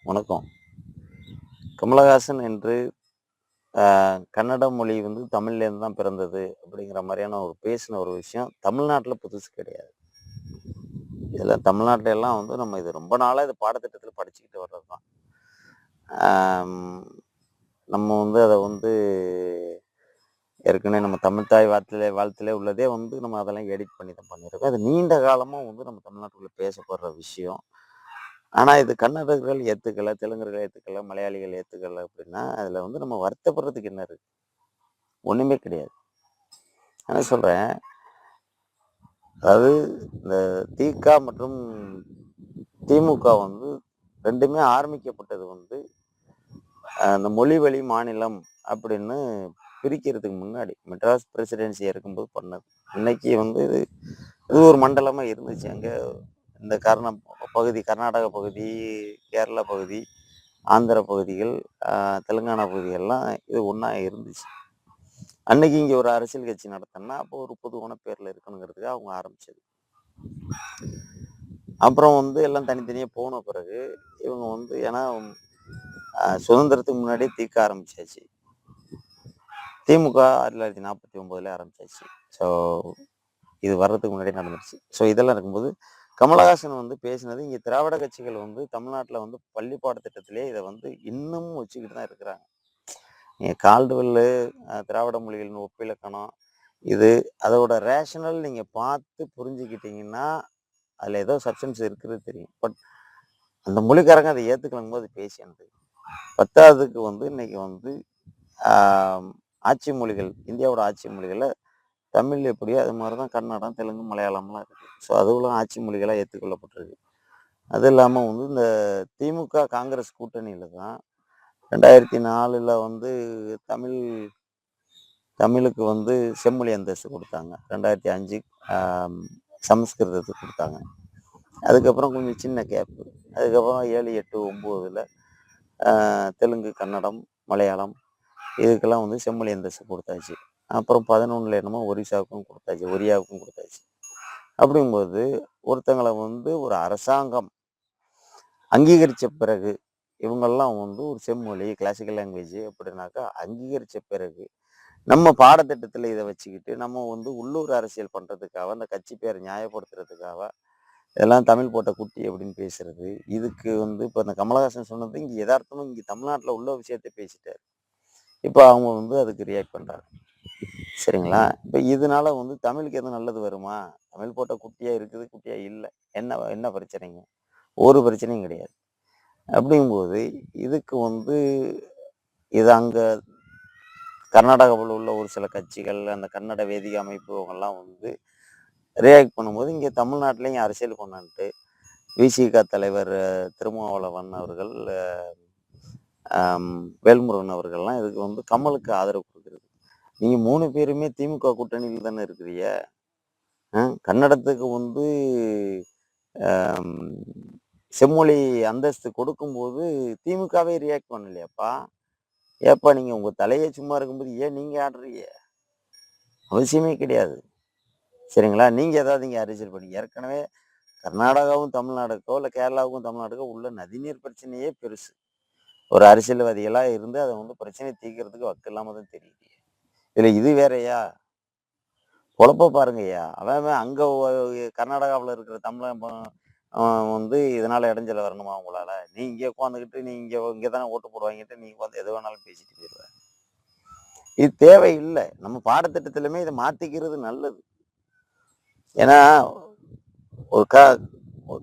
வணக்கம். கமலஹாசன் என்று கன்னட மொழி வந்து தமிழ்லேருந்து தான் பிறந்தது அப்படிங்கிற மாதிரியான பேசின ஒரு விஷயம் தமிழ்நாட்டில் புதுசு கிடையாது. இதில் தமிழ்நாட்டில எல்லாம் வந்து நம்ம இது ரொம்ப நாளாக இது பாடத்திட்டத்தில் படிச்சுக்கிட்டு வர்றது தான். நம்ம வந்து அதை வந்து ஏற்கனவே நம்ம தமிழ்த்தாய் வாழ்த்திலே உள்ளதே வந்து நம்ம அதெல்லாம் எடிட் பண்ணி தான் பண்ணியிருக்கோம். அது நீண்ட காலமாக வந்து நம்ம தமிழ்நாட்டுக்குள்ளே பேசப்படுற விஷயம். ஆனால் இது கன்னடர்கள் ஏற்றுக்கலை, தெலுங்கர்கள் ஏற்றுக்கலை, மலையாளிகள் ஏற்றுக்கலை அப்படின்னா அதில் வந்து நம்ம வருத்தப்படுறதுக்கு என்ன இருக்குது? ஒன்றுமே கிடையாது. நான் சொல்கிறேன், அதாவது இந்த திக மற்றும் திமுக வந்து ரெண்டுமே ஆரம்பிக்கப்பட்டது வந்து அந்த மொழி வழி மாநிலம் அப்படின்னு பிரிக்கிறதுக்கு முன்னாடி மெட்ராஸ் பிரசிடென்சி இருக்கும்போது பண்ணது. இன்னைக்கு வந்து இது ஒரு மண்டலமாக இருந்துச்சு. அங்கே இந்த பகுதி, கர்நாடக பகுதி, கேரளா பகுதி, ஆந்திர பகுதிகள், தெலுங்கானா பகுதிகள்லாம் இது ஒன்றா இருந்துச்சு. அன்னைக்கு இங்கே ஒரு அரசியல் கட்சி நடத்தினா அப்போ ஒரு பொதுவான பேரில் இருக்கணுங்கிறதுக்காக அவங்க ஆரம்பிச்சது. அப்புறம் வந்து எல்லாம் தனித்தனியாக போன பிறகு இவங்க வந்து ஏன்னா சுதந்திரத்துக்கு முன்னாடியே தீக்க ஆரம்பிச்சாச்சு. திமுக 1949 ஆரம்பிச்சாச்சு. ஸோ இது வர்றதுக்கு முன்னாடி நடந்துருச்சு. ஸோ இதெல்லாம் இருக்கும்போது கமலஹாசன் வந்து பேசினது இங்கே திராவிட கட்சிகள் வந்து தமிழ்நாட்டில் வந்து பள்ளி பாடத்திட்டத்திலே இதை வந்து இன்னமும் வச்சுக்கிட்டு தான் இருக்கிறாங்க. நீங்கள் கால்டுவெல்லு திராவிட மொழிகளின் ஒப்பிலக்கணம் இது அதோட ரேஷனல் நீங்கள் பார்த்து புரிஞ்சுக்கிட்டீங்கன்னா அதில் ஏதோ சப்ஸ்டன்ஸ் இருக்கிறது தெரியும். பட் அந்த மொழிக்காரங்க அதை ஏற்றுக்கலங்கும் போது பேசினது 10வதுக்கு வந்து இன்னைக்கு வந்து ஆட்சி மொழிகள், இந்தியாவோட ஆட்சி மொழிகளில் தமிழ் எப்படியோ அது மாதிரி தான் கன்னடம், தெலுங்கு, மலையாளம்லாம் இருக்குது. ஸோ அதுவும் ஆட்சி மொழிகளாக ஏற்றுக்கொள்ளப்பட்டிருக்கு. அது இல்லாமல் வந்து இந்த திமுக காங்கிரஸ் கூட்டணியில் தான் 2004 வந்து தமிழுக்கு வந்து செம்மொழி அந்தஸ்து கொடுத்தாங்க. 2005 சமஸ்கிருதத்துக்கு கொடுத்தாங்க. அதுக்கப்புறம் கொஞ்சம் சின்ன கேப்பு. அதுக்கப்புறம் 7, 8, 9 தெலுங்கு, கன்னடம், மலையாளம் இதுக்கெல்லாம் வந்து செம்மொழி அந்தஸ்து கொடுத்தாச்சு. அப்புறம் 11 என்னமோ ஒரிசாவுக்கும் கொடுத்தாச்சு. அப்படிங்கும்போது ஒருத்தங்களை வந்து ஒரு அரசாங்கம் அங்கீகரித்த பிறகு இவங்கெல்லாம் வந்து ஒரு செம்மொழி கிளாசிக்கல் லாங்குவேஜ் அப்படின்னாக்கா அங்கீகரித்த பிறகு நம்ம பாடத்திட்டத்தில் இதை வச்சுக்கிட்டு நம்ம வந்து உள்ளூர் அரசியல் பண்ணுறதுக்காக அந்த கட்சி பேரை நியாயப்படுத்துறதுக்காக இதெல்லாம் தமிழ் போட்ட குட்டி அப்படின்னு பேசுறது. இதுக்கு வந்து இப்போ இந்த கமலஹாசன் சொன்னது இங்கே யதார்த்தமும் இங்கே தமிழ்நாட்டில் உள்ள விஷயத்தை பேசிட்டாரு. இப்போ அவங்க வந்து அதுக்கு ரியாக்ட் பண்ணுறாங்க. சரிங்களா? இப்போ இதனால வந்து தமிழுக்கு எதுவும் நல்லது வருமா? தமிழ் போட்ட குட்டியாக இருக்குது, குட்டியாக இல்லை. என்ன பிரச்சனைங்க? ஒரு பிரச்சனையும் கிடையாது. அப்படிங்கும்போது இதுக்கு வந்து இது அங்கே கர்நாடகாவில் உள்ள ஒரு சில கட்சிகள், அந்த கன்னட வேதிகை அமைப்பு அவங்கெல்லாம் வந்து ரியாக்ட் பண்ணும்போது இங்கே தமிழ்நாட்டிலையும் அரசியல் கொண்டாந்துட்டு விசிக தலைவர் திருமாவளவன் அவர்கள், வேல்முருகன் அவர்கள்லாம் இதுக்கு வந்து கமலுக்கு ஆதரவு கொடுக்குறது. நீங்கள் 3 பேருமே திமுக கூட்டணியில் தானே இருக்கிறீங்க. கன்னடத்துக்கு வந்து செம்மொழி அந்தஸ்து கொடுக்கும்போது திமுகவே ரியாக்ட் பண்ணலையாப்பா? ஏப்பா நீங்கள் உங்கள் தலையை சும்மா இருக்கும்போது ஏன் நீங்கள் ஆடுறீங்க? அவசியமே கிடையாது. சரிங்களா? நீங்கள் ஏதாவது இங்கே அரசியல் பண்ணி ஏற்கனவே கர்நாடகாவும் தமிழ்நாடுக்கோ இல்லை கேரளாவுக்கும் தமிழ்நாடுக்கோ உள்ள நதிநீர் பிரச்சனையே பெருசு. ஒரு அரசியல்வாதிகளாக இருந்து அதை வந்து பிரச்சனையை தீர்க்கிறதுக்கு வக்கு இல்லாமல் தான் தெரியுது. இதில் இது வேறையா? குழப்ப பாருங்கய்யா. அவன் அங்கே கர்நாடகாவில் இருக்கிற தமிழன் வந்து இதனால் இடைஞ்சல வரணுமா உங்களால்? நீ இங்கே உட்காந்துக்கிட்டு நீ இங்கே தானே ஓட்டு போடுவாங்கிட்டு நீங்கள் வந்து எது வேணாலும் பேசிட்டு போயிடுவேன். இது தேவையில்லை. நம்ம பாடத்திட்டத்திலுமே இதை மாற்றிக்கிறது நல்லது. ஏன்னா ஒரு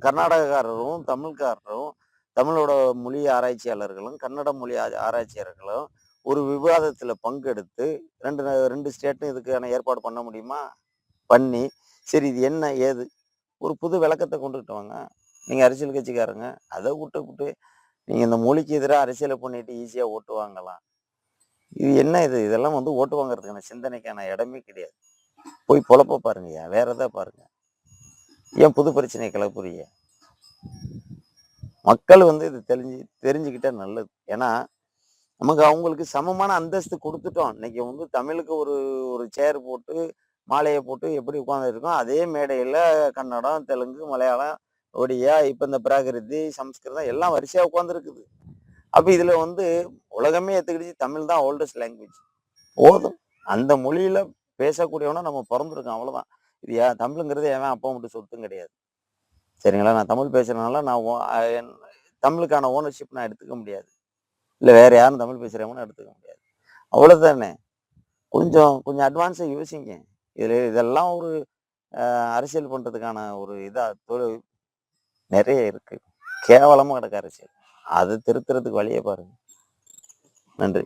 கர்நாடகக்காரரும் தமிழ்காரரும் தமிழோட மொழி ஆராய்ச்சியாளர்களும் கன்னட மொழி ஆராய்ச்சியாளர்களும் ஒரு விவாதத்தில் பங்கெடுத்து ரெண்டு ஸ்டேட்டும் இதுக்கான ஏற்பாடு பண்ண முடியுமா? பண்ணி சரி இது என்ன ஏது ஒரு புது விளக்கத்தை கொண்டுகிட்டு வாங்க. நீங்கள் அரசியல் கட்சிக்காரங்க அதை விட்டு நீங்கள் இந்த மொழிக்கு எதிராக அரசியலை பண்ணிட்டு ஈஸியாக ஓட்டு வாங்கலாம். இது என்ன இதெல்லாம் வந்து ஓட்டு வாங்குறதுக்கான சிந்தனைக்கான இடமே கிடையாது. போய் பொழப்ப பாருங்கய்யா, வேற எதாவது பாருங்க. ஏன் புது பிரச்சனையை கிளப்புறீங்க? மக்கள் வந்து இது தெரிஞ்சுக்கிட்டா நல்லது. ஏன்னா நமக்கு அவங்களுக்கு சமமான அந்தஸ்து கொடுத்துட்டோம். இன்னைக்கு வந்து தமிழுக்கு ஒரு சேர் போட்டு மாலையை போட்டு எப்படி உட்காந்துருக்கோம் அதே மேடையில் கன்னடம், தெலுங்கு, மலையாளம், ஒடியா, இப்போ இந்த பிராகிருதி, சம்ஸ்கிருதம் எல்லாம் வரிசையாக உட்காந்துருக்குது. அப்ப இதுல வந்து உலகமே ஏத்துக்கிடுச்சு தமிழ் தான் ஓல்டஸ்ட் லாங்குவேஜ். போதும். அந்த மொழியில பேசக்கூடியவனா நம்ம பொறந்திருக்கோம் அவ்வளவுதான். இது தமிழுங்கிறது எவன் அப்பா மட்டும் சொத்தும் கிடையாது. சரிங்களா? நான் தமிழ் பேசுறதுனால நான் தமிழுக்கான ஓனர்ஷிப் நான் எடுத்துக்க முடியாது. இல்ல வேற யாரும் தமிழ் பேசுறவங்கன்னு எடுத்துக்க முடியாது. அவ்வளவுதானே. கொஞ்சம் கொஞ்சம் அட்வான்ஸா யோசிங்க. இதெல்லாம் ஒரு அரசியல் பண்றதுக்கான ஒரு நெறைய இருக்கு. கேவலமா கிடக்கு அரசியல். அத திருத்துறதுக்கு வழிய பாருங்க. நன்றி.